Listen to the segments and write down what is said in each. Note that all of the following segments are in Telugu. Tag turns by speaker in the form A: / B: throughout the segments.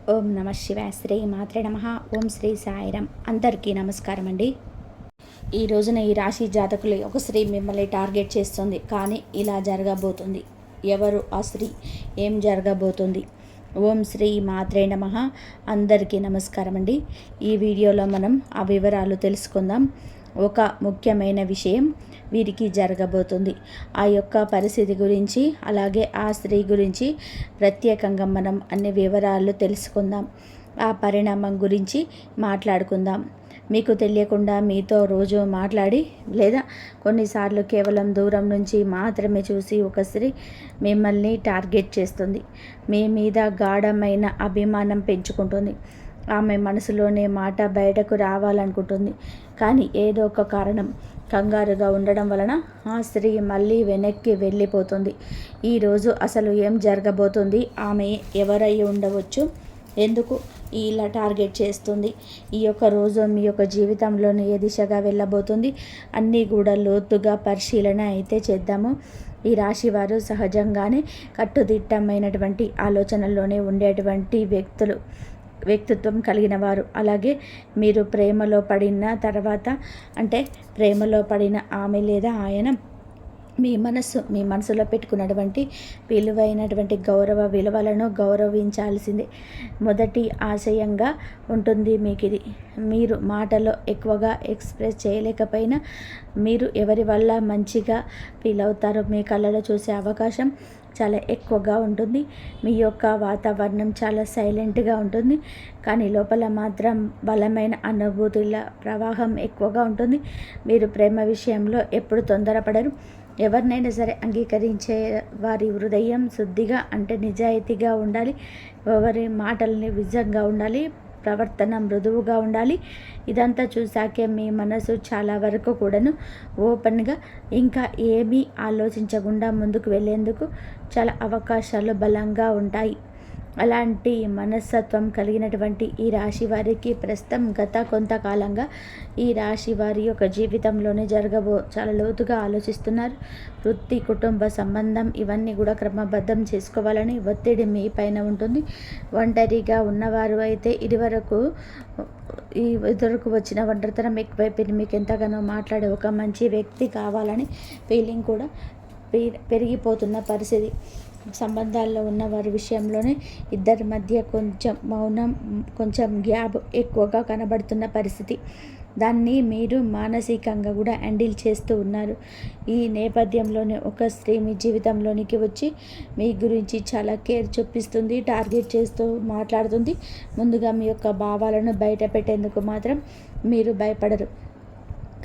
A: ఓం నమ శివాయ. శ్రీ మాత్రే నమ. ఓం శ్రీ సాయిరాం. అందరికీ నమస్కారం అండి. ఈ రోజున ఈ రాశి జాతకులు ఒక స్త్రీ మిమ్మల్ని టార్గెట్ చేస్తుంది, కానీ ఇలా జరగబోతుంది. ఎవరు ఆ స్త్రీ? ఏం జరగబోతుంది? ఓం శ్రీ మాత్రే నమ. అందరికీ నమస్కారం అండి. ఈ వీడియోలో మనం ఆ వివరాలు తెలుసుకుందాం. ఒక ముఖ్యమైన విషయం వీరికి జరగబోతుంది. ఆ యొక్క పరిస్థితి గురించి, అలాగే ఆ స్త్రీ గురించి ప్రత్యేకంగా మనం అన్ని వివరాలు తెలుసుకుందాం. ఆ పరిణామం గురించి మాట్లాడుకుందాం. మీకు తెలియకుండా మీతో రోజు మాట్లాడి, లేదా కొన్నిసార్లు కేవలం దూరం నుంచి మాత్రమే చూసి ఒక స్త్రీ మిమ్మల్ని టార్గెట్ చేస్తుంది. మీ మీద గాఢమైన అభిమానం పెంచుకుంటుంది. ఆమె మనసులోనే మాట బయటకు రావాలనుకుంటుంది, కానీ ఏదో ఒక కారణం, కంగారుగా ఉండడం వలన ఆ స్త్రీ మళ్ళీ వెనక్కి వెళ్ళిపోతుంది. ఈరోజు అసలు ఏం జరగబోతుంది? ఆమె ఎవరై ఉండవచ్చు? ఎందుకు ఇలా టార్గెట్ చేస్తుంది? ఈ యొక్క రోజు మీ యొక్క జీవితంలోని ఏ దిశగా వెళ్ళబోతుంది అన్నీ కూడా లోతుగా పరిశీలన అయితే చేద్దాము. ఈ రాశి వారు సహజంగానే కట్టుదిట్టమైనటువంటి ఆలోచనల్లోనే ఉండేటువంటి వ్యక్తిత్వం కలిగిన వారు. అలాగే మీరు ప్రేమలో పడిన తర్వాత, అంటే ప్రేమలో పడిన ఆమె లేదా ఆయన మీ మనసులో పెట్టుకున్నటువంటి విలువైనటువంటి గౌరవ విలువలను గౌరవించాల్సిందే మొదటి ఆశయంగా ఉంటుంది మీకు ఇది. మీరు మాటలో ఎక్కువగా ఎక్స్ప్రెస్ చేయలేకపోయినా మీరు ఎవరి వల్ల మంచిగా ఫీల్ అవుతారో మీ కళ్ళలో చూసే అవకాశం చాలా ఎక్కువగా ఉంటుంది. మీ యొక్క వాతావరణం చాలా సైలెంట్గా ఉంటుంది, కానీ లోపల మాత్రం బలమైన అనుభూతుల ప్రవాహం ఎక్కువగా ఉంటుంది. మీరు ప్రేమ విషయంలో ఎప్పుడు తొందరపడరు. ఎవరినైనా సరే అంగీకరించే వారి హృదయం శుద్ధిగా, అంటే నిజాయితీగా ఉండాలి. ఎవరి మాటల్ని నిజంగా ఉండాలి, ప్రవర్తన మృదువుగా ఉండాలి. ఇదంతా చూసాకే మీ మనసు చాలా వరకు కూడాను ఓపెన్గా, ఇంకా ఏమీ ఆలోచించకుండా ముందుకు వెళ్ళేందుకు చాలా అవకాశాలు బలంగా ఉంటాయి. అలాంటి మనస్తత్వం కలిగినటువంటి ఈ రాశి వారికి ప్రస్తుతం గత కొంతకాలంగా ఈ రాశి వారి యొక్క జీవితంలోనే చాలా లోతుగా ఆలోచిస్తున్నారు. వృత్తి, కుటుంబ సంబంధం ఇవన్నీ కూడా క్రమబద్ధం చేసుకోవాలని ఒత్తిడి మీ పైన ఉంటుంది. ఒంటరిగా ఉన్నవారు అయితే ఇదివరకు వచ్చిన ఒంటరితనం ఎక్కువైపోయింది. మీకు ఎంతగానో మాట్లాడే ఒక మంచి వ్యక్తి కావాలని ఫీలింగ్ కూడా పెరిగిపోతున్న పరిస్థితి. సంబంధాల్లో ఉన్న వారి విషయంలోనే ఇద్దరి మధ్య కొంచెం మౌనం, కొంచెం గ్యాప్ ఎక్కువగా కనబడుతున్న పరిస్థితి. దాన్ని మీరు మానసికంగా కూడా హ్యాండిల్ చేస్తూ ఉన్నారు. ఈ నేపథ్యంలోనే ఒక స్త్రీ మీ జీవితంలోనికి వచ్చి మీ గురించి చాలా కేర్ చూపిస్తుంది, టార్గెట్ చేస్తూ మాట్లాడుతుంది. ముందుగా మీ యొక్క భావాలను బయట పెట్టేందుకు మాత్రం మీరు భయపడరు,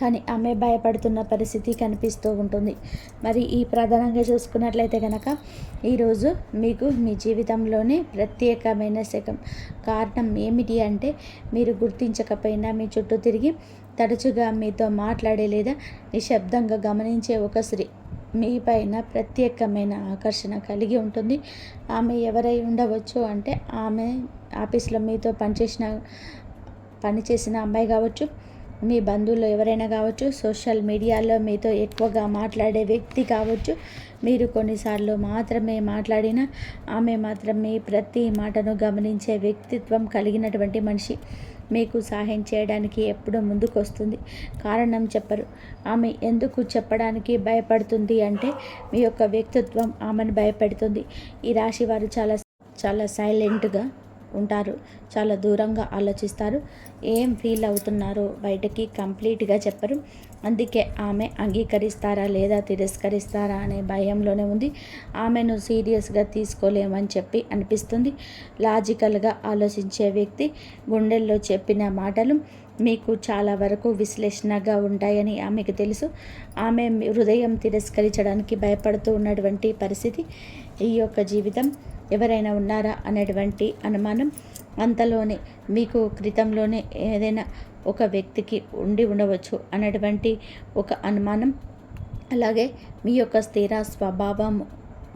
A: కానీ ఆమె భయపడుతున్న పరిస్థితి కనిపిస్తూ ఉంటుంది. మరి ఈ ప్రధానంగా చూసుకున్నట్లయితే కనుక ఈరోజు మీకు మీ జీవితంలోనే ప్రత్యేకమైన శకం. కారణం ఏమిటి అంటే, మీరు గుర్తించకపోయినా మీ చుట్టూ తిరిగి తరచుగా మీతో మాట్లాడే లేదా నిశ్శబ్దంగా గమనించే ఒక స్త్రీ మీ పైన ప్రత్యేకమైన ఆకర్షణ కలిగి ఉంటుంది. ఆమె ఎవరై ఉండవచ్చు అంటే, ఆమె ఆఫీస్లో మీతో పనిచేసిన అమ్మాయి కావచ్చు, మీ బంధువులు ఎవరైనా కావచ్చు, సోషల్ మీడియాలో మీతో ఎక్కువగా మాట్లాడే వ్యక్తి కావచ్చు. మీరు కొన్నిసార్లు మాత్రమే మాట్లాడినా ఆమె మాత్రం మీ ప్రతి మాటను గమనించే వ్యక్తిత్వం కలిగినటువంటి మనిషి. మీకు సహాయం చేయడానికి ఎప్పుడూ ముందుకు వస్తుంది, కారణం చెప్పరు. ఆమె ఎందుకు చెప్పడానికి భయపడుతుంది అంటే, మీ యొక్క వ్యక్తిత్వం ఆమెను భయపెడుతుంది. ఈ రాశి వారు చాలా చాలా సైలెంట్గా ఉంటారు, చాలా దూరంగా ఆలోచిస్తారు. ఏం ఫీల్ అవుతున్నారో బయటకి కంప్లీట్గా చెప్పరు. అందుకే ఆమె అంగీకరిస్తారా లేదా తిరస్కరిస్తారా అనే భయంలోనే ఉంది. ఆమెను సీరియస్గా తీసుకోలేమని చెప్పి అనిపిస్తుంది. లాజికల్గా ఆలోచించే వ్యక్తి గుండెల్లో చెప్పిన మాటలు మీకు చాలా వరకు విశ్లేషణగా ఉంటాయని ఆమెకు తెలుసు. ఆమె హృదయం తిరస్కరించడానికి భయపడుతూ ఉన్నటువంటి పరిస్థితి. ఈ యొక్క జీవితం ఎవరైనా ఉన్నారా అనేటువంటి అనుమానం అంతలోనే మీకు క్రితంలోనే ఏదైనా ఒక వ్యక్తికి ఉండవచ్చు అనేటువంటి ఒక అనుమానం. అలాగే మీ యొక్క స్థిర స్వభావం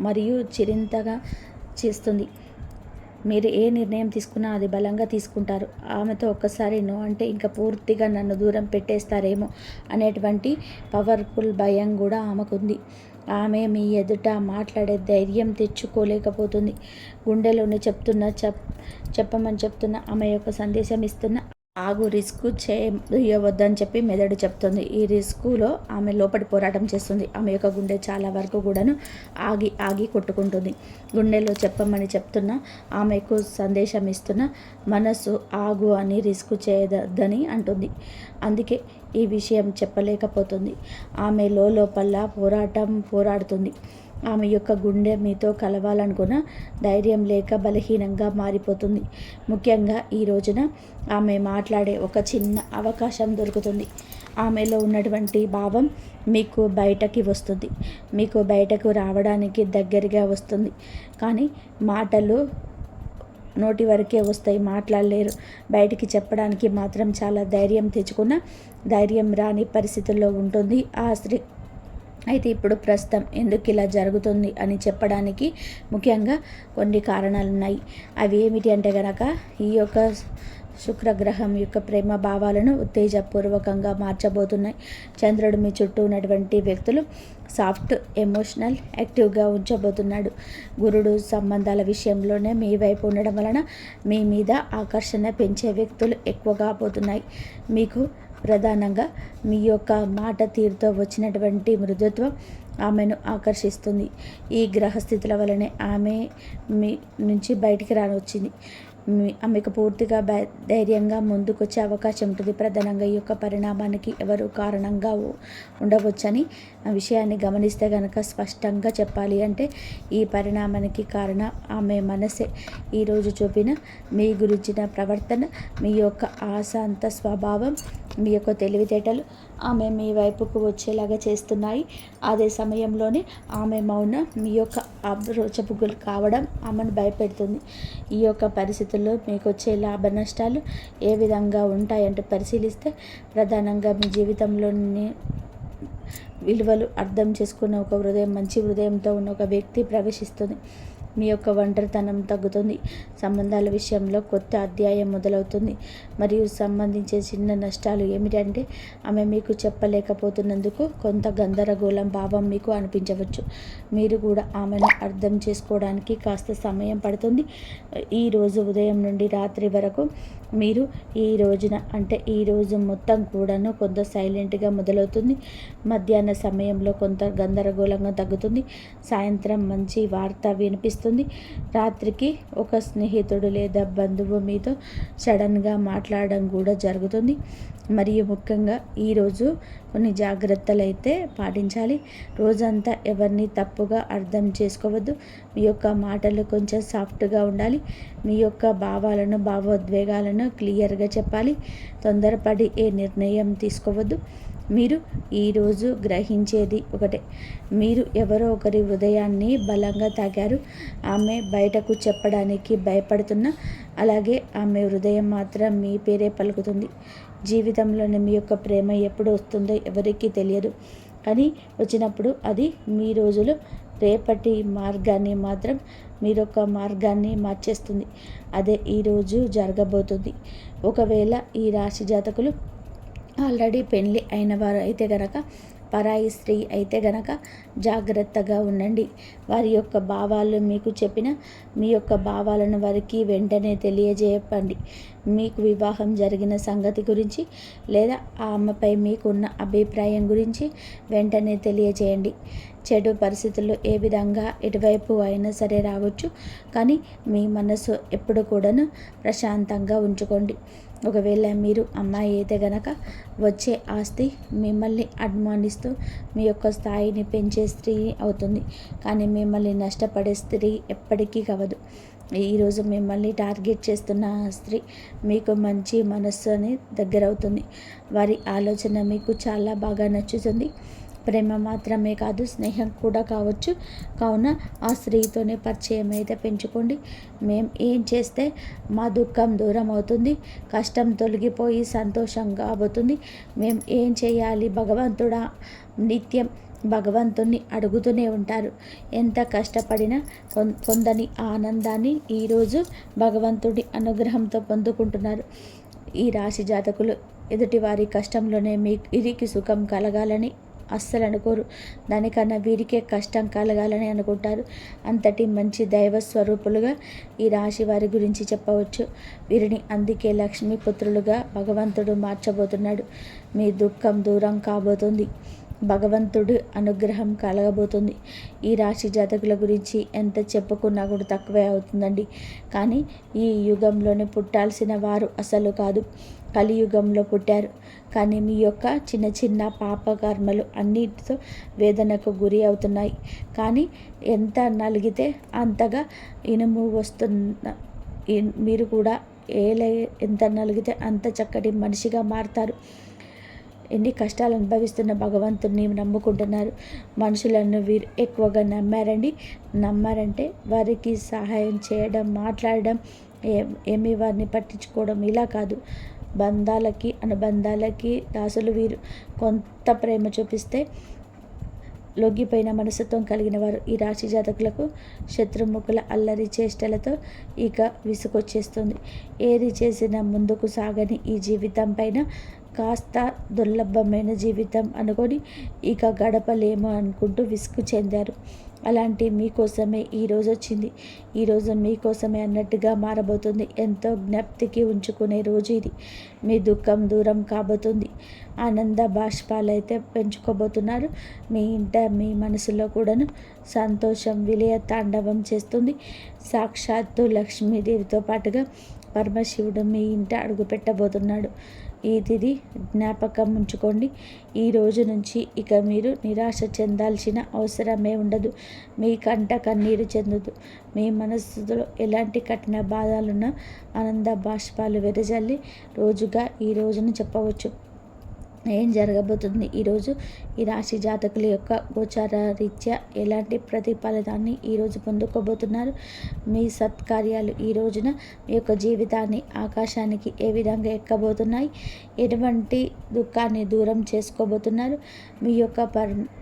A: మరియు చిరింతగా చేస్తుంది. మీరు ఏ నిర్ణయం తీసుకున్నా అది బలంగా తీసుకుంటారు. ఆమెతో ఒక్కసారి నో అంటే ఇంకా పూర్తిగా నన్ను దూరం పెట్టేస్తారేమో అనేటువంటి పవర్ఫుల్ భయం కూడా ఆమెకుంది. ఆమె మీ ఎదుట మాట్లాడే ధైర్యం తెచ్చుకోలేకపోతుంది. గుండెలోనే చెప్పమని చెప్తున్న ఆమె యొక్క సందేశం ఇస్తున్న ఆగు, రిస్క్ చేయవద్దని చెప్పి మెదడు చెప్తుంది. ఈ రిస్కులో ఆమె లోపలి పోరాటం చేస్తుంది. ఆమె యొక్క గుండె చాలా వరకు కూడాను ఆగి ఆగి కొట్టుకుంటుంది. గుండెలో చెప్పమని చెప్తున్న ఆమెకు సందేశం ఇస్తున్న మనసు ఆగు అని రిస్క్ చేయదని అంటుంది. అందుకే ఈ విషయం చెప్పలేకపోతుంది. ఆమె లోపల పోరాడుతుంది. ఆమె యొక్క గుండె మీతో కలవాలనుకున్న ధైర్యం లేక బలహీనంగా మారిపోతుంది. ముఖ్యంగా ఈ రోజున ఆమె మాట్లాడే ఒక చిన్న అవకాశం దొరుకుతుంది. ఆమెలో ఉన్నటువంటి భావం మీకు బయటకి వస్తుంది. మీకు బయటకు రావడానికి దగ్గరగా వస్తుంది. కానీ మాటలు నోటి వరకే వస్తాయి, మాట్లాడలేరు. బయటికి చెప్పడానికి మాత్రం చాలా ధైర్యం తెచ్చుకున్న ధైర్యం రాని పరిస్థితుల్లో ఉంటుంది ఆ స్త్రీ. అయితే ఇప్పుడు ప్రస్తుతం ఎందుకు ఇలా జరుగుతుంది అని చెప్పడానికి ముఖ్యంగా కొన్ని కారణాలు ఉన్నాయి. అవి ఏమిటి అంటే గనక ఈ యొక్క శుక్రగ్రహం యొక్క ప్రేమ భావాలను ఉత్తేజపూర్వకంగా మార్చబోతున్నాయి. చంద్రుడు మీ చుట్టూ ఉన్నటువంటి వ్యక్తులు సాఫ్ట్, ఎమోషనల్, యాక్టివ్గా ఉంచబోతున్నాడు. గురుడు సంబంధాల విషయంలోనే మీ వైపు ఉండడం వలన మీ మీద ఆకర్షణ పెంచే వ్యక్తులు ఎక్కువగా పోతున్నాయి. మీకు ప్రధానంగా మీ యొక్క మాట తీరుతో వచ్చినటువంటి మృదుత్వం ఆమెను ఆకర్షిస్తుంది. ఈ గ్రహస్థితుల వలనే ఆమె మీ నుంచి బయటికి రానొచ్చింది. ఆమెకు పూర్తిగా ధైర్యంగా ముందుకొచ్చే అవకాశం ఉంటుంది. ప్రధానంగా ఈ యొక్క పరిణామానికి ఎవరు కారణంగా ఉండవచ్చని ఆ విషయాన్ని గమనిస్తే కనుక స్పష్టంగా చెప్పాలి అంటే ఈ పరిణామానికి కారణం ఆమె మనసే. ఈరోజు చూపిన మీ గురించిన ప్రవర్తన, మీ యొక్క ఆశాంత స్వభావం, మీ యొక్క తెలివితేటలు ఆమె మీ వైపుకు వచ్చేలాగా చేస్తున్నాయి. అదే సమయంలోనే ఆమె మౌనం మీ యొక్క అబ్రోచబుల్ కావడం ఆమెను భయపెడుతుంది. ఈ యొక్క పరిస్థితుల్లో మీకు వచ్చే లాభ నష్టాలు ఏ విధంగా ఉంటాయంటే పరిశీలిస్తే ప్రధానంగా మీ జీవితంలోని విలువలు అర్థం చేసుకున్న ఒక హృదయం, మంచి హృదయంతో ఉన్న ఒక వ్యక్తి ప్రవేశిస్తుంది. మీ యొక్క ఒంటరితనం తగ్గుతుంది. సంబంధాల విషయంలో కొత్త అధ్యాయం మొదలవుతుంది. మరియు సంబంధించే చిన్న నష్టాలు ఏమిటంటే ఆమె మీకు చెప్పలేకపోతున్నందుకు కొంత గందరగోళం భావం మీకు అనిపించవచ్చు. మీరు కూడా ఆమెను అర్థం చేసుకోవడానికి కాస్త సమయం పడుతుంది. ఈరోజు ఉదయం నుండి రాత్రి వరకు మీరు ఈ రోజున అంటే ఈరోజు మొత్తం కూడాను కొంత సైలెంట్గా మొదలవుతుంది. మధ్యాహ్న సమయంలో కొంత గందరగోళంగా తగ్గుతుంది. సాయంత్రం మంచి వార్త వినిపిస్తుంది. రాత్రికి ఒక స్నేహితుడు లేదా బంధువు మీతో సడన్గా మాట్లాడడం కూడా జరుగుతుంది. మరియు ముఖ్యంగా ఈరోజు కొన్ని జాగ్రత్తలు అయితే పాటించాలి. రోజంతా ఎవరిని తప్పుగా అర్థం చేసుకోవద్దు. మీ యొక్క మాటలు కొంచెం సాఫ్ట్గా ఉండాలి. మీ యొక్క భావాలను, భావోద్వేగాలను క్లియర్గా చెప్పాలి. తొందరపడి ఏ నిర్ణయం తీసుకోవద్దు. మీరు ఈరోజు గ్రహించేది ఒకటే, మీరు ఎవరో ఒకరి హృదయాన్ని బలంగా తాకారు. ఆమె బయటకు చెప్పడానికి భయపడుతున్నా అలాగే ఆమె హృదయం మాత్రం మీ పేరే పలుకుతుంది. జీవితంలోని మీ యొక్క ప్రేమ ఎప్పుడు వస్తుందో ఎవరికీ తెలియదు. కానీ వచ్చినప్పుడు అది మీ రోజులు రేపటి మార్గాన్ని మాత్రం మీరొక మార్గాన్ని మార్చేస్తుంది. అదే ఈరోజు జరగబోతుంది. ఒకవేళ ఈ రాశి జాతకులు ఆల్రెడీ పెళ్ళి అయిన వారు అయితే గనక, పరాయి స్త్రీ అయితే గనక జాగ్రత్తగా ఉండండి. వారి యొక్క భావాలు మీకు చెప్పిన మీ యొక్క భావాలను వారికి వెంటనే తెలియజేయండి. మీకు వివాహం జరిగిన సంగతి గురించి లేదా ఆమెపై మీకున్న అభిప్రాయం గురించి వెంటనే తెలియజేయండి. చెడు పరిస్థితుల్లో ఏ విధంగా ఎటువైపు అయినా సరే రావచ్చు, కానీ మీ మనసు ఎప్పుడు కూడాను ప్రశాంతంగా ఉంచుకోండి. ఒకవేళ మీరు అమ్మాయి అయితే గనక వచ్చే ఆస్తి మిమ్మల్ని అభిమానిస్తూ మీ యొక్క స్థాయిని పెంచే స్త్రీ అవుతుంది. కానీ మిమ్మల్ని నష్టపడే స్త్రీ ఎప్పటికీ కావదు. ఈరోజు మిమ్మల్ని టార్గెట్ చేస్తున్న స్త్రీ మీకు మంచి మనస్సుని దగ్గరవుతుంది. వారి ఆలోచన మీకు చాలా బాగా నచ్చుతుంది. ప్రేమ మాత్రమే కాదు, స్నేహం కూడా కావచ్చు. కావున ఆ స్త్రీతోనే పరిచయం అయితే పెంచుకోండి. మేము ఏం చేస్తే మా దుఃఖం దూరం అవుతుంది, కష్టం తొలగిపోయి సంతోషంగా అవుతుంది, మేము ఏం చేయాలి భగవంతుడా, నిత్యం భగవంతుణ్ణి అడుగుతూనే ఉంటారు. ఎంత కష్టపడినా పొందని ఆనందాన్ని ఈరోజు భగవంతుడి అనుగ్రహంతో పొందుకుంటున్నారు. ఈ రాశి జాతకులు ఎదుటివారి కష్టంలోనే మీ ఇరికి సుఖం కలగాలని అస్సలు అనుకోరు. దానికన్నా వీరికే కష్టం కలగాలని అనుకుంటారు. అంతటి మంచి దైవ స్వరూపులుగా ఈ రాశి వారి గురించి చెప్పవచ్చు. వీరిని అందుకే లక్ష్మీపుత్రులుగా భగవంతుడు మార్చబోతున్నాడు. మీ దుఃఖం దూరం కాబోతుంది. భగవంతుడి అనుగ్రహం కలగబోతుంది. ఈ రాశి జాతకుల గురించి ఎంత చెప్పుకున్నా కూడా తక్కువే అవుతుందండి. కానీ ఈ యుగంలోనే పుట్టాల్సిన వారు అసలు కాదు, కలియుగంలో పుట్టారు. కానీ మీ యొక్క చిన్న చిన్న పాపకర్మలు అన్నిటితో వేదనకు గురి అవుతున్నాయి. కానీ ఎంత నలిగితే అంతగా ఇనుము వస్తున్న మీరు కూడా ఎంత నలిగితే అంత చక్కటి మనిషిగా మారుతారు. ఎన్ని కష్టాలు అనుభవిస్తున్న భగవంతుడిని నమ్ముకుంటున్నారు. మనుషులను వీరు ఎక్కువగా నమ్మారంటే వారికి సహాయం చేయడం, మాట్లాడడం, ఏమీ వారిని పట్టించుకోవడం ఇలా కాదు. బంధాలకి అనుబంధాలకి దాసులు వీరు. కొంత ప్రేమ చూపిస్తే లొంగిపోయిన మనసుత్వం కలిగిన వారు. ఈ రాశి జాతకులకు శత్రుముఖుల అల్లరి చేష్టలతో ఇక విసుగొచ్చేస్తుంది. ఏది చేసినా ముందుకు సాగని ఈ జీవితం పైన కాస్త దుర్లభమైన జీవితం అనుకొని ఇక గడపలేమో అనుకుంటూ విసుగు చెందారు. అలాంటి మీకోసమే ఈరోజు వచ్చింది. ఈరోజు మీకోసమే అన్నట్టుగా మారబోతుంది. ఎంతో జ్ఞప్తికి ఉంచుకునే రోజు ఇది. మీ దుఃఖం దూరం కాబోతుంది. ఆనంద బాష్పాలైతే పెంచుకోబోతున్నారు. మీ ఇంట మీ మనసులో కూడాను సంతోషం విలయ తాండవం చేస్తుంది. సాక్షాత్తు లక్ష్మీదేవితో పాటుగా పరమశివుడు మీ ఇంట అడుగు పెట్టబోతున్నాడు. ఇది జ్ఞాపకం ఉంచుకోండి. ఈ రోజు నుంచి ఇక మీరు నిరాశ చెందాల్సిన అవసరమే ఉండదు. మీ కంట కన్నీరు చెందదు. మీ మనస్సులో ఎలాంటి కఠిన బాధలున్నా ఆనంద బాష్పాలు వెదజల్లి రోజుగా ఈ రోజును చెప్పవచ్చు. ఏం జరగబోతుంది ఈరోజు ఈ రాశి జాతకుల యొక్క గోచార రీత్యా ఎలాంటి ప్రతిఫలాన్ని ఈరోజు పొందుకోబోతున్నారు? మీ సత్కార్యాలు ఈ రోజున మీ యొక్క జీవితాన్ని ఆకాశానికి ఏ విధంగా ఎక్కబోతున్నాయి? ఎటువంటి దుఃఖాన్ని దూరం చేసుకోబోతున్నారు? మీ యొక్క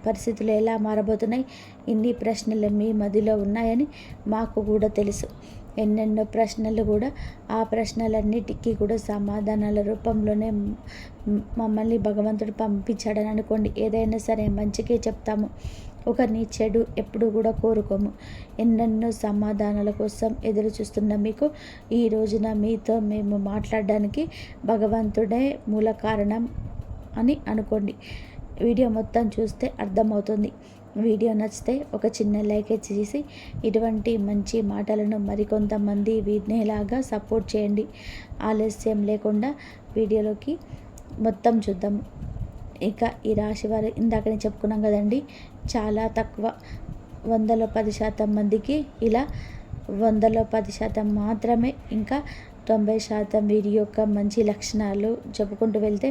A: పరిస్థితులు ఎలా మారబోతున్నాయి? ఇన్ని ప్రశ్నలు మీ మదిలో ఉన్నాయని మాకు కూడా తెలుసు. ఎన్నెన్నో ప్రశ్నలు కూడా ఆ ప్రశ్నలన్నిటికీ కూడా సమాధానాల రూపంలోనే మమ్మల్ని భగవంతుడు పంపించాడని అనుకోండి. ఏదైనా సరే మంచికే చెప్తాము. ఒకరిని చెడు ఎప్పుడు కూడా కోరుకోము. ఎన్నెన్నో సమాధానాల కోసం ఎదురు చూస్తున్న మీకు ఈ రోజున మీతో మేము మాట్లాడడానికి భగవంతుడే మూల కారణం అని అనుకోండి. వీడియో మొత్తం చూస్తే అర్థమవుతుంది. వీడియో నచ్చితే ఒక చిన్న లైక్ చేసి ఇటువంటి మంచి మాటలను మరికొంతమంది వినేలాగా సపోర్ట్ చేయండి. ఆలస్యం లేకుండా వీడియోలోకి మొత్తం చూద్దాము. ఇక ఈ రాశి వారు ఇందాకనే చెప్పుకున్నాం కదండి, చాలా తక్కువ 100లో 10% మందికి ఇలా 100లో 10% మాత్రమే. ఇంకా 90% వీరి యొక్క మంచి లక్షణాలు చెప్పుకుంటూ వెళ్తే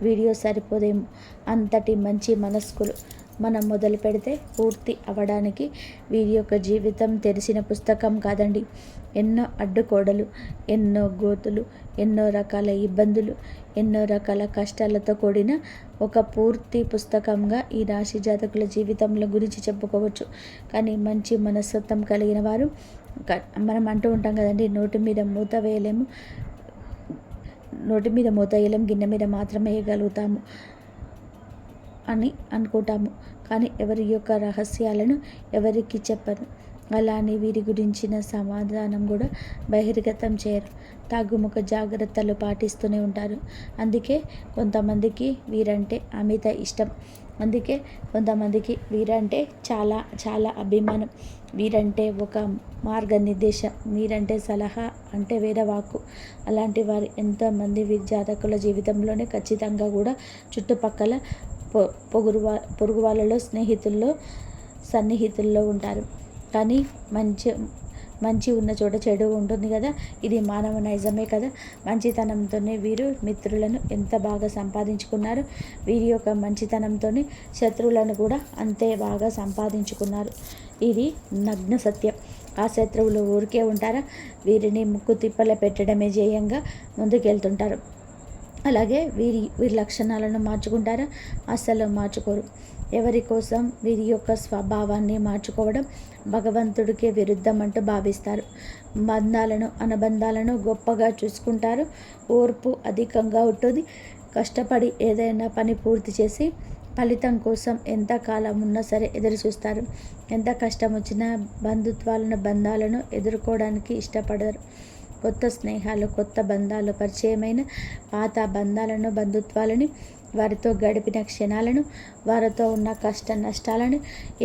A: వీడియో సరిపోదేమో. అంతటి మంచి మనస్కులు. మనం మొదలు పెడితే పూర్తి అవ్వడానికి వీరి యొక్క జీవితం తెరిచిన పుస్తకం కాదండి. ఎన్నో అడ్డుకోడలు, ఎన్నో గోతులు, ఎన్నో రకాల ఇబ్బందులు, ఎన్నో రకాల కష్టాలతో కూడిన ఒక పూర్తి పుస్తకంగా ఈ రాశి జాతకుల జీవితంలో గురించి చెప్పుకోవచ్చు. కానీ మంచి మనస్తత్వం కలిగిన వారు, మనం అంటూ ఉంటాం కదండి, నోటి మీద మూత వేయలేము, గిన్నె మీద మాత్రమే వేయగలుగుతాము అని అనుకుంటాము. కానీ ఎవరి యొక్క రహస్యాలను ఎవరికి చెప్పరు. అలానే వీరి గురించిన సమాధానం కూడా బహిర్గతం చేయరు. తాగుముఖ జాగ్రత్తలు పాటిస్తూనే ఉంటారు. అందుకే కొంతమందికి వీరంటే అమిత ఇష్టం. అందుకే కొంతమందికి వీరంటే చాలా చాలా అభిమానం. వీరంటే ఒక మార్గనిర్దేశం, వీరంటే సలహా అంటే వేరే వాక్కు. అలాంటి వారు ఎంతోమంది వీరి జాతకుల జీవితంలోనే ఖచ్చితంగా కూడా చుట్టుపక్కల పొరుగు వాళ్ళలో, స్నేహితుల్లో, సన్నిహితుల్లో ఉంటారు. కానీ మంచి ఉన్న చోట చెడు ఉంటుంది కదా. ఇది మానవ నైజమే కదా. మంచితనంతోనే వీరు మిత్రులను ఎంత బాగా సంపాదించుకున్నారు. వీరి యొక్క మంచితనంతోనే శత్రువులను కూడా అంతే బాగా సంపాదించుకున్నారు. ఇది నగ్న సత్యం. ఆ శత్రువులు ఊరికే ఉంటారా? వీరిని ముక్కు తిప్పల పెట్టడమే జేయంగా ముందుకెళ్తుంటారు. అలాగే వీరి లక్షణాలను మార్చుకుంటారా? అస్సలు మార్చుకోరు. ఎవరి కోసం వీరి యొక్క స్వభావాన్ని మార్చుకోవడం భగవంతుడికే విరుద్ధం అంటూ భావిస్తారు. బంధాలను, అనుబంధాలను గొప్పగా చూసుకుంటారు. ఓర్పు అధికంగా ఉంటుంది. కష్టపడి ఏదైనా పని పూర్తి చేసి ఫలితం కోసం ఎంత కాలం ఉన్నా సరే ఎదురు చూస్తారు. ఎంత కష్టం వచ్చినా బంధాలను ఎదుర్కోవడానికి ఇష్టపడరు. కొత్త స్నేహాలు, కొత్త బంధాలు పరిచయమైన పాత బంధుత్వాలని, వారితో గడిపిన క్షణాలను, వారితో ఉన్న కష్ట నష్టాలను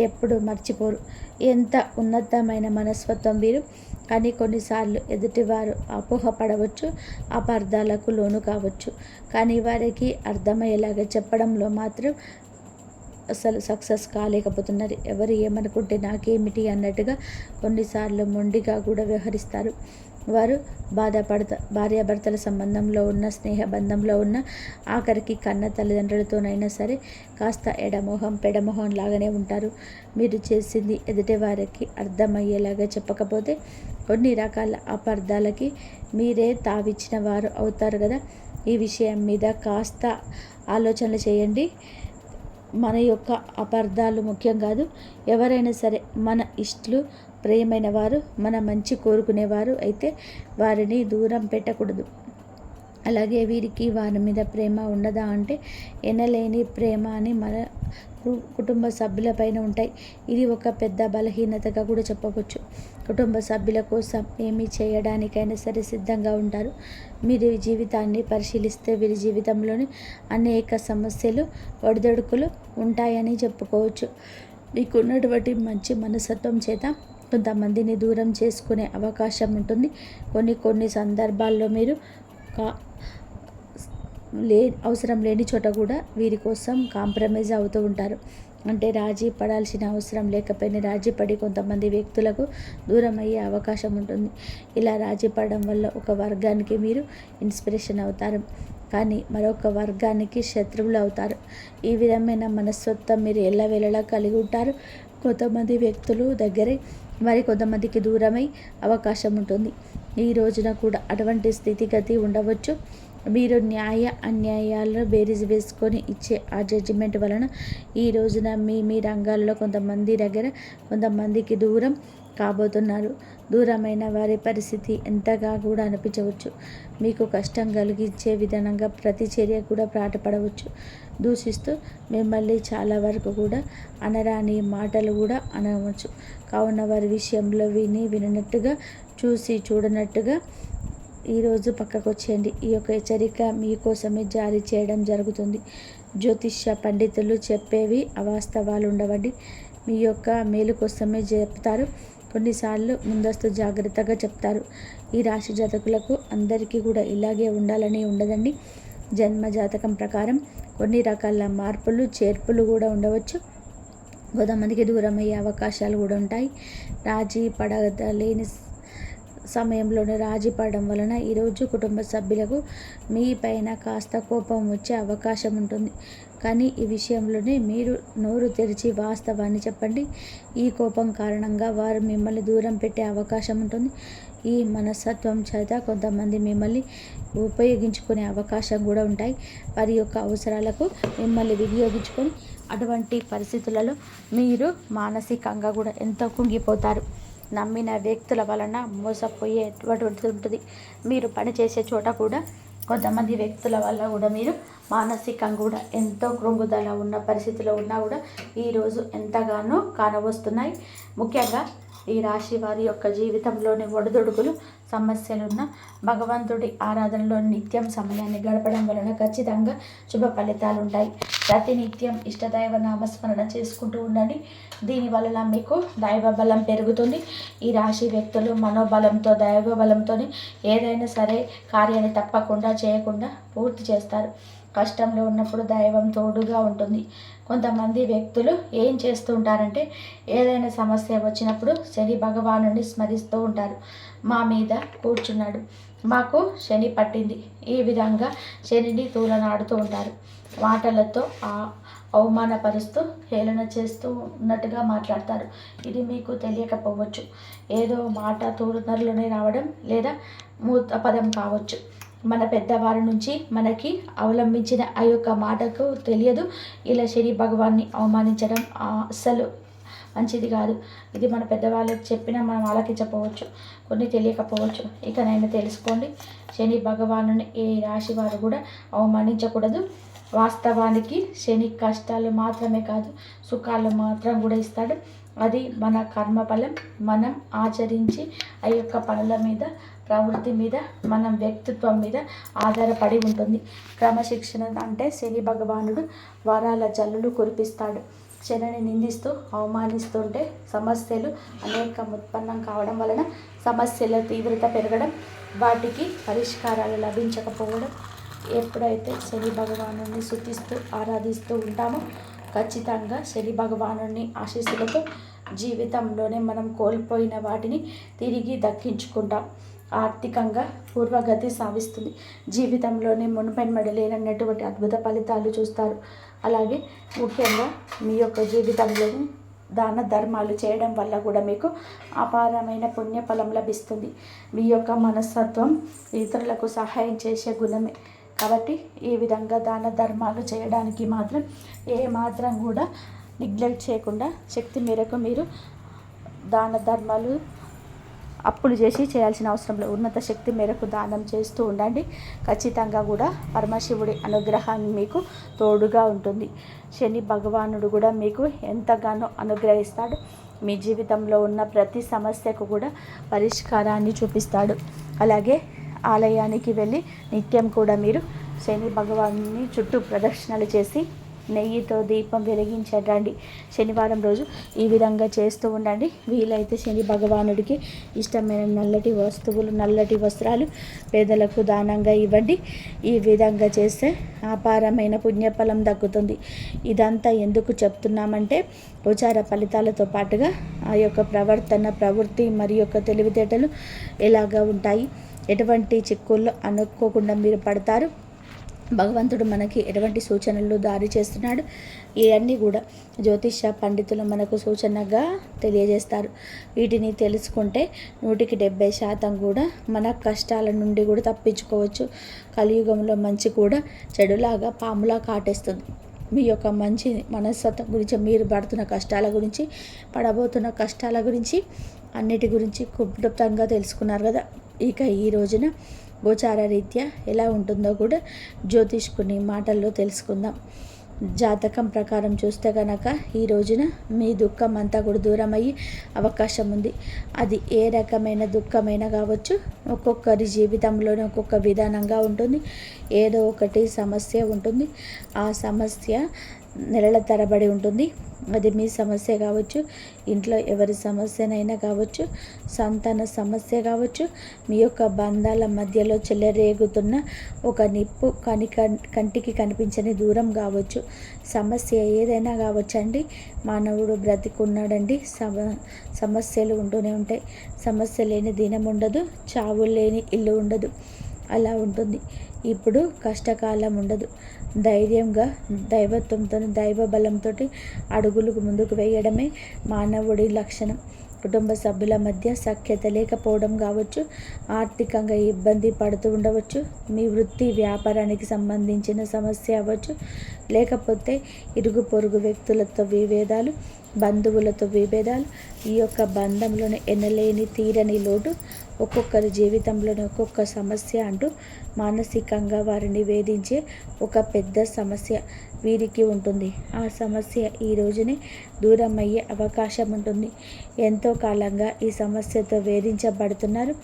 A: ఎప్పుడు మర్చిపోరు. ఎంత ఉన్నతమైన మనస్తత్వం వీరు. కానీ కొన్నిసార్లు ఎదుటివారు అపోహపడవచ్చు, అపార్థాలకు లోను కావచ్చు. కానీ వారికి అర్థమయ్యేలాగా చెప్పడంలో మాత్రం అసలు సక్సెస్ కాలేకపోతున్నారు. ఎవరు ఏమనుకుంటే నాకేమిటి అన్నట్టుగా కొన్నిసార్లు మొండిగా కూడా వ్యవహరిస్తారు. వారు భార్యాభర్తల సంబంధంలో ఉన్న, స్నేహ బంధంలో ఉన్న, ఆఖరికి కన్న తల్లిదండ్రులతోనైనా సరే కాస్త పెడమొహం లాగానే ఉంటారు. మీరు చేసింది ఎదుటి వారికి అర్థమయ్యేలాగా చెప్పకపోతే కొన్ని రకాల అపార్థాలకి మీరే తావిచ్చిన వారు అవుతారు కదా. ఈ విషయం మీద కాస్త ఆలోచనలు చేయండి. మన యొక్క అపార్థాలు ముఖ్యం కాదు. ఎవరైనా సరే మన ఇష్టలు, ప్రియమైన వారు, మన మంచి కోరుకునేవారు అయితే వారిని దూరం పెట్టకూడదు. అలాగే వీరికి వారి మీద ప్రేమ ఉండదా అంటే ఎనలేని ప్రేమ అని మన కుటుంబ సభ్యులపైన ఉంటాయి. ఇది ఒక పెద్ద బలహీనతగా కూడా చెప్పవచ్చు. కుటుంబ సభ్యుల కోసం ఏమి చేయడానికైనా సరే సిద్ధంగా ఉంటారు. మీరు జీవితాన్ని పరిశీలిస్తే వీరి జీవితంలోని అనేక సమస్యలు, ఒడిదొడుకులు ఉంటాయని చెప్పుకోవచ్చు. మీకున్నటువంటి మంచి మనస్తత్వం చేత కొంతమందిని దూరం చేసుకునే అవకాశం ఉంటుంది. కొన్ని సందర్భాల్లో మీరు అవసరం లేని చోట కూడా వీరి కోసం కాంప్రమైజ్ అవుతూ ఉంటారు. అంటే రాజీ పడాల్సిన అవసరం లేకపోయినా రాజీ పడి కొంతమంది వ్యక్తులకు దూరం అయ్యే అవకాశం ఉంటుంది. ఇలా రాజీ పడడం వల్ల ఒక వర్గానికి మీరు ఇన్స్పిరేషన్ అవుతారు, కానీ మరొక వర్గానికి శత్రువులు అవుతారు. ఈ విధమైన మనస్తత్వం మీరు ఎల్లవేళలా కలిగి ఉంటారు. కొంతమంది వ్యక్తులు దగ్గరే మరి కొంతమందికి దూరమై అవకాశం ఉంటుంది. ఈ రోజున కూడా అటువంటి స్థితిగతి ఉండవచ్చు. మీరు న్యాయ అన్యాయాలను బేరీజు వేసుకొని ఇచ్చే ఆ జడ్జిమెంట్ వలన ఈ రోజున మీ రంగాల్లో కొంతమంది దగ్గర కొంతమందికి దూరం కాబోతున్నారు. దూరమైన వారి పరిస్థితి ఎంతగా కూడా అనిపించవచ్చు. మీకు కష్టం కలిగించే విధంగా ప్రతి చర్య కూడా పాటుపడవచ్చు. దూషిస్తూ మిమ్మల్ని చాలా వరకు కూడా అనరాని మాటలు కూడా అనవచ్చు. కావున వారి విషయంలో వినట్టుగా, చూడనట్టుగా ఈరోజు పక్కకు వచ్చేయండి. ఈ యొక్క హెచ్చరిక మీకోసమే జారీ చేయడం జరుగుతుంది. జ్యోతిష్య పండితులు చెప్పేవి అవాస్తవాలు ఉండవండి. మీ యొక్క మేలు కోసమే చెప్తారు. కొన్నిసార్లు ముందస్తు జాగ్రత్తగా చెప్తారు. ఈ రాశి జాతకులకు అందరికీ కూడా ఇలాగే ఉండాలని ఉండదండి. జన్మ జాతకం ప్రకారం కొన్ని రకాల మార్పులు, చేర్పులు కూడా ఉండవచ్చు. కొంతమందికి దూరం అయ్యే అవకాశాలు కూడా ఉంటాయి. రాజీ పడలేని సమయంలోనే రాజీ పడడం వలన ఈరోజు కుటుంబ సభ్యులకు మీ పైన కాస్త కోపం వచ్చే అవకాశం ఉంటుంది. కానీ ఈ విషయంలోనే మీరు నోరు తెరిచి వాస్తవాన్ని చెప్పండి. ఈ కోపం కారణంగా వారు మిమ్మల్ని దూరం పెట్టే అవకాశం ఉంటుంది. ఈ మనస్తత్వం చేత కొంతమంది మిమ్మల్ని ఉపయోగించుకునే అవకాశం కూడా ఉంటాయి. వారి యొక్క అవసరాలకు మిమ్మల్ని వినియోగించుకొని అటువంటి పరిస్థితులలో మీరు మానసికంగా కూడా ఎంతో కుంగిపోతారు. నమ్మిన వ్యక్తుల వలన మోసపోయేటువంటి ఉంటుంది. మీరు పనిచేసే చోట కూడా కొంతమంది వ్యక్తుల వల్ల కూడా మీరు మానసికంగా కూడా ఎంతో కృంగుదల ఉన్న పరిస్థితిలో ఉన్నా కూడా ఈరోజు ఎంతగానో కానవస్తున్నాయి. ముఖ్యంగా ఈ రాశి వారి యొక్క జీవితంలోని ఒడిదుడుకులు, సమస్యలున్న భగవంతుడి ఆరాధనలో నిత్యం సమయాన్ని గడపడం వలన ఖచ్చితంగా శుభ ఫలితాలు ఉంటాయి. ప్రతినిత్యం ఇష్టదైవ నామస్మరణ చేసుకుంటూ ఉండండి. దీనివలన మీకు దైవ బలం పెరుగుతుంది. ఈ రాశి వ్యక్తులు మనోబలంతో, దైవ బలంతో ఏదైనా సరే కార్యాన్ని తప్పకుండా చేయకుండా పూర్తి చేస్తారు. కష్టంలో ఉన్నప్పుడు దైవం తోడుగా ఉంటుంది. కొంతమంది వ్యక్తులు ఏం చేస్తూ ఉంటారంటే ఏదైనా సమస్య వచ్చినప్పుడు శని భగవానుని స్మరిస్తూ ఉంటారు. మా మీద కూర్చున్నాడు, మాకు శని పట్టింది, ఈ విధంగా శనిని తూలనాడుతూ ఉంటారు. మాటలతో అవమానపరుస్తూ, హేళన చేస్తూ ఉన్నట్టుగా మాట్లాడతారు. ఇది మీకు తెలియకపోవచ్చు. ఏదో మాట తూరునరులోనే రావడం లేదా మూత పదం కావచ్చు. మన పెద్దవారి నుంచి మనకి అవలంబించిన ఆ యొక్క మాటకు తెలియదు. ఇలా శని భగవాన్ని అవమానించడం అస్సలు మంచిది కాదు. ఇది మన పెద్దవాళ్ళకి చెప్పినా మనం వాళ్ళకి చెప్పవచ్చు, కొన్ని తెలియకపోవచ్చు. ఇకనైనా తెలుసుకోండి, శని భగవానుని ఏ రాశి వారు కూడా అవమానించకూడదు. వాస్తవానికి శని కష్టాలు మాత్రమే కాదు, సుఖాలు మాత్రం కూడా ఇస్తాడు. అది మన కర్మఫలం. మనం ఆచరించి ఆ యొక్క పనుల మీద, ప్రవృత్తి మీద, మనం వ్యక్తిత్వం మీద ఆధారపడి ఉంటుంది. క్రమశిక్షణ అంటే శని భగవానుడు వరాల జల్లులు కురిపిస్తాడు. శనిని నిందిస్తూ అవమానిస్తుంటే సమస్యలు అనేకం ఉత్పన్నం కావడం వలన సమస్యల తీవ్రత పెరగడం, వాటికి పరిష్కారాలు లభించకపోవడం. ఎప్పుడైతే శని భగవాను స్తుతిస్తూ ఆరాధిస్తూ ఉంటామో ఖచ్చితంగా శని భగవాను ఆశీస్సులతో జీవితంలోనే మనం కోల్పోయిన వాటిని తిరిగి దక్కించుకుంటాం. ఆర్థికంగా పూర్వగతి సాధిస్తుంది. జీవితంలోనే మునుపెన్నడూ లేనటువంటి అద్భుత ఫలితాలు చూస్తారు. అలాగే ముఖ్యంగా మీ యొక్క జీవితంలోని దాన ధర్మాలు చేయడం వల్ల కూడా మీకు అపారమైన పుణ్యఫలం లభిస్తుంది. మీ యొక్క మనస్తత్వం ఇతరులకు సహాయం చేసే గుణమే కాబట్టి ఈ విధంగా దాన ధర్మాలు చేయడానికి మాత్రం మాత్రం కూడా నెగ్లెక్ట్ చేయకుండా శక్తి మేరకు మీరు దాన ధర్మాలు అప్పులు చేసి చేయాల్సిన అవసరం లేదు. ఉన్నత శక్తి మేరకు దానం చేస్తూ ఉండండి. ఖచ్చితంగా కూడా పరమశివుడి అనుగ్రహాన్ని మీకు తోడుగా ఉంటుంది. శని భగవానుడు కూడా మీకు ఎంతగానో అనుగ్రహిస్తాడు. మీ జీవితంలో ఉన్న ప్రతి సమస్యకు కూడా పరిష్కారాన్ని చూపిస్తాడు. అలాగే ఆలయానికి వెళ్ళి నిత్యం కూడా మీరు శని భగవాన్ని చుట్టూ ప్రదక్షిణలు చేసి నెయ్యితో దీపం వెలిగించండి. శనివారం రోజు ఈ విధంగా చేస్తూ ఉండండి. వీలైతే శని భగవానుడికి ఇష్టమైన నల్లటి వస్తువులు, నల్లటి వస్త్రాలు పేదలకు దానంగా ఇవ్వండి. ఈ విధంగా చేస్తే అపారమైన పుణ్యఫలం దక్కుతుంది. ఇదంతా ఎందుకు చెప్తున్నామంటే గోచార ఫలితాలతో పాటుగా ఆ యొక్క ప్రవృత్తి మరి యొక్క తెలివితేటలు ఎలాగా ఉంటాయి, ఎటువంటి చిక్కుల్లో అనుకోకుండా మీరు పడతారు, భగవంతుడు మనకి ఎటువంటి సూచనలు దారి చేస్తున్నాడు, ఇవన్నీ కూడా జ్యోతిష పండితులు మనకు సూచనగా తెలియజేస్తారు. వీటిని తెలుసుకుంటే 170% కూడా మన కష్టాల నుండి కూడా తప్పించుకోవచ్చు. కలియుగంలో మంచి కూడా చెడులాగా పాములా కాటేస్తుంది. మీ యొక్క మంచి మనస్తత్వం గురించి, మీరు పడుతున్న కష్టాల గురించి, పడబోతున్న కష్టాల గురించి, అన్నిటి గురించి క్లుప్తంగా తెలుసుకున్నారు కదా. ఇక ఈ రోజున గోచార రీత్యా ఎలా ఉంటుందో కూడా జ్యోతిష్కుని మాటల్లో తెలుసుకుందాం. జాతకం ప్రకారం చూస్తే కనుక ఈ రోజున మీ దుఃఖం అంతా కూడా దూరం అయ్యే అవకాశం ఉంది. అది ఏ రకమైన దుఃఖమైనా కావచ్చు. ఒక్కొక్కరి జీవితంలోనే ఒక్కొక్క విధానంగా ఉంటుంది. ఏదో ఒకటి సమస్య ఉంటుంది. ఆ సమస్య నెలల తరబడి ఉంటుంది. అది మీ సమస్య కావచ్చు, ఇంట్లో ఎవరి సమస్యనైనా కావచ్చు, సంతాన సమస్య కావచ్చు, మీ యొక్క బంధాల మధ్యలో చెలరేగుతున్న ఒక నిప్పు కంటికి కనిపించని దూరం కావచ్చు. సమస్య ఏదైనా కావచ్చండి. మానవుడు బ్రతికున్నాడండి, సమస్యలు ఉంటూనే ఉంటాయి. సమస్య లేని దినం ఉండదు, చావు లేని ఇల్లు ఉండదు. అలా ఉంటుంది. ఇప్పుడు కష్టకాలం ఉండదు. ధైర్యంగా దైవత్వంతో, దైవ బలంతో అడుగులకు ముందుకు వేయడమే మానవుడి లక్షణం. కుటుంబ సభ్యుల మధ్య సఖ్యత లేకపోవడం కావచ్చు, ఆర్థికంగా ఇబ్బంది పడుతూ ఉండవచ్చు, మీ వృత్తి వ్యాపారానికి సంబంధించిన సమస్య అవ్వచ్చు, లేకపోతే ఇరుగు పొరుగు వ్యక్తులతో విభేదాలు, బంధువులతో విభేదాలు, ఈ యొక్క బంధంలోనే ఎనలేని తీరని లోటు, ఒక్కొక్కరి జీవితంలోనే ఒక్కొక్క సమస్య అంటూ మానసికంగా వారిని వేధించే ఒక పెద్ద సమస్య వీరికి ఉంటుంది. ఆ సమస్య ఈ రోజునే దూరం అయ్యే అవకాశం ఉంటుంది. ఎంతో కాలంగా ఈ సమస్యతో వేధించబడుతున్నారు.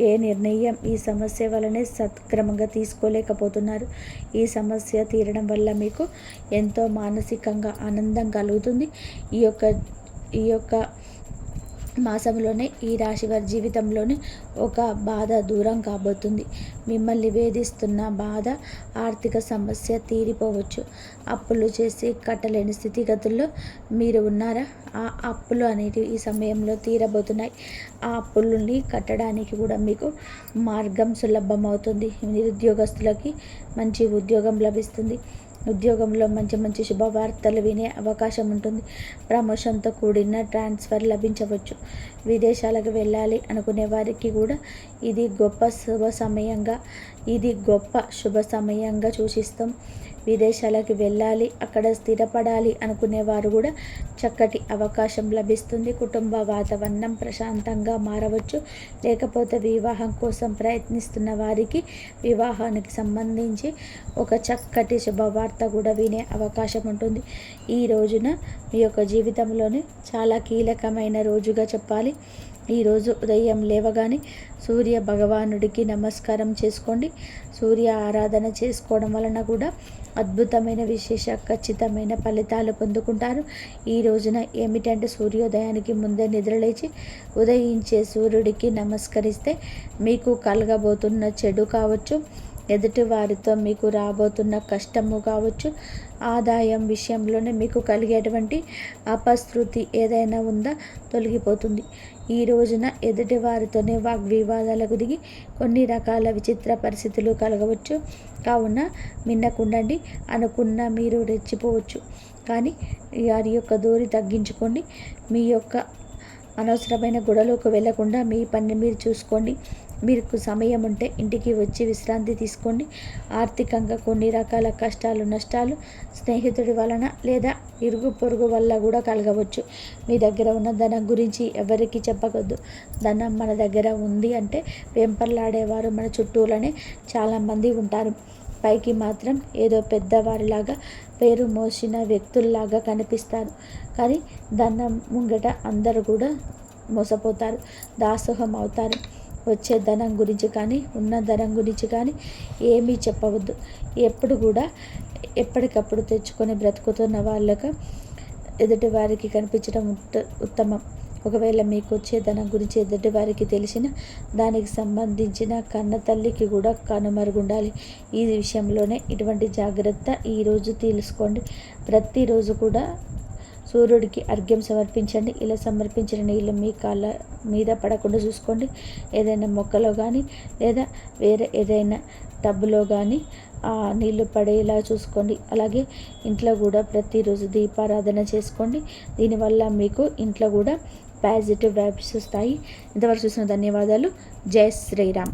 A: ఏ నిర్ణయం ఈ సమస్య వలనే సక్రమంగా తీసుకోలేకపోతున్నారు. ఈ సమస్య తీరడం వల్ల మీకు ఎంతో మానసికంగా ఆనందం కలుగుతుంది. ఈ యొక్క మాసంలోనే ఈ రాశి వారి జీవితంలోనే ఒక బాధ దూరం కాబోతుంది. మిమ్మల్ని వేధిస్తున్న బాధ, ఆర్థిక సమస్య తీరిపోవచ్చు. అప్పులు చేసి కట్టలేని స్థితిగతుల్లో మీరు ఉన్నారా? ఆ అప్పులు అనేటివి ఈ సమయంలో తీరబోతున్నాయి. ఆ అప్పులని కట్టడానికి కూడా మీకు మార్గం సులభమవుతుంది. నిరుద్యోగస్తులకి మంచి ఉద్యోగం లభిస్తుంది. ఉద్యోగంలో మంచి మంచి శుభవార్తలు వినే అవకాశం ఉంటుంది. ప్రమోషన్తో కూడిన ట్రాన్స్ఫర్ లభించవచ్చు. విదేశాలకు వెళ్ళాలి అనుకునే వారికి కూడా ఇది గొప్ప శుభ సమయంగా సూచిస్తాం. విదేశాలకు వెళ్ళాలి, అక్కడ స్థిరపడాలి అనుకునేవారు కూడా చక్కటి అవకాశం లభిస్తుంది. కుటుంబ వాతావరణం ప్రశాంతంగా మారవచ్చు. లేకపోతే వివాహం కోసం ప్రయత్నిస్తున్న వారికి వివాహానికి సంబంధించి ఒక చక్కటి శుభవార్త కూడా వినే అవకాశం ఉంటుంది. ఈ రోజున మీ యొక్క జీవితంలోనే చాలా కీలకమైన రోజుగా చెప్పాలి. ఈరోజు ఉదయం లేవగానే సూర్య భగవానుడికి నమస్కారం చేసుకోండి. సూర్య ఆరాధన చేసుకోవడం వలన కూడా అద్భుతమైన విశేష ఖచ్చితమైన ఫలితాలు పొందుకుంటారు. ఈ రోజున ఏమిటంటే సూర్యోదయానికి ముందే నిద్రలేచి ఉదయించే సూర్యుడికి నమస్కరిస్తే మీకు కలగబోతున్న చెడు కావచ్చు, ఎదుటి వారితో మీకు రాబోతున్న కష్టము కావచ్చు, ఆదాయం విషయంలోనే మీకు కలిగేటువంటి అపశృతి ఏదైనా ఉందా తొలగిపోతుంది. ఈ రోజున ఎదుటి వారితోనే వాగ్వివాదాలకు దిగి కొన్ని రకాల విచిత్ర పరిస్థితులు కలగవచ్చు. కావున మిన్నకుండండి. అనుకున్న మీరు రెచ్చిపోవచ్చు, కానీ వారి యొక్క దూరి తగ్గించుకోండి. మీ యొక్క అనవసరమైన గొడవలకు వెళ్లకుండా మీ పని మీరు చూసుకోండి. మీకు సమయం ఉంటే ఇంటికి వచ్చి విశ్రాంతి తీసుకోండి. ఆర్థికంగా కొన్ని రకాల కష్టాలు నష్టాలు స్నేహితుడి వలన లేదా ఇరుగు పొరుగు వల్ల కూడా కలగవచ్చు. మీ దగ్గర ఉన్న ధనం గురించి ఎవరికి చెప్పకూడదు. ధనం మన దగ్గర ఉంది అంటే వెంపర్లాడేవారు మన చుట్టూలోనే చాలామంది ఉంటారు. పైకి మాత్రం ఏదో పెద్దవారిలాగా పేరు మోసిన వ్యక్తుల్లాగా కనిపిస్తారు, కానీ ధనం ముంగట అందరూ కూడా మోసపోతారు, దాసోహం అవుతారు. వచ్చే ధనం గురించి కానీ ఉన్న ధనం గురించి కానీ ఏమీ చెప్పవద్దు. ఎప్పుడు కూడా ఎప్పటికప్పుడు తెచ్చుకొని బ్రతుకుతున్న వాళ్ళకు ఎదుటి వారికి కనిపించడం ఉత్తమం. ఒకవేళ మీకు వచ్చే ధనం గురించి ఎదుటి వారికి తెలిసిన దానికి సంబంధించిన కన్న తల్లికి కూడా కనుమరుగుండాలి. ఈ విషయంలోనే ఇటువంటి జాగ్రత్త ఈరోజు తీసుకోండి. ప్రతిరోజు కూడా సూర్యుడికి అర్ఘ్యం సమర్పించండి. ఇలా సమర్పించిన నీళ్ళు మీ కాళ్ళ మీద పడకుండా చూసుకోండి. ఏదైనా మొక్కలో కానీ లేదా వేరే ఏదైనా టబ్బులో కానీ ఆ నీళ్లు పడేలా చూసుకోండి. అలాగే ఇంట్లో కూడా ప్రతిరోజు దీపారాధన చేసుకోండి. దీనివల్ల మీకు ఇంట్లో కూడా పాజిటివ్ వైబ్స్ వస్తాయి. ఇంతవరకు చూసిన ధన్యవాదాలు. జై శ్రీరామ్.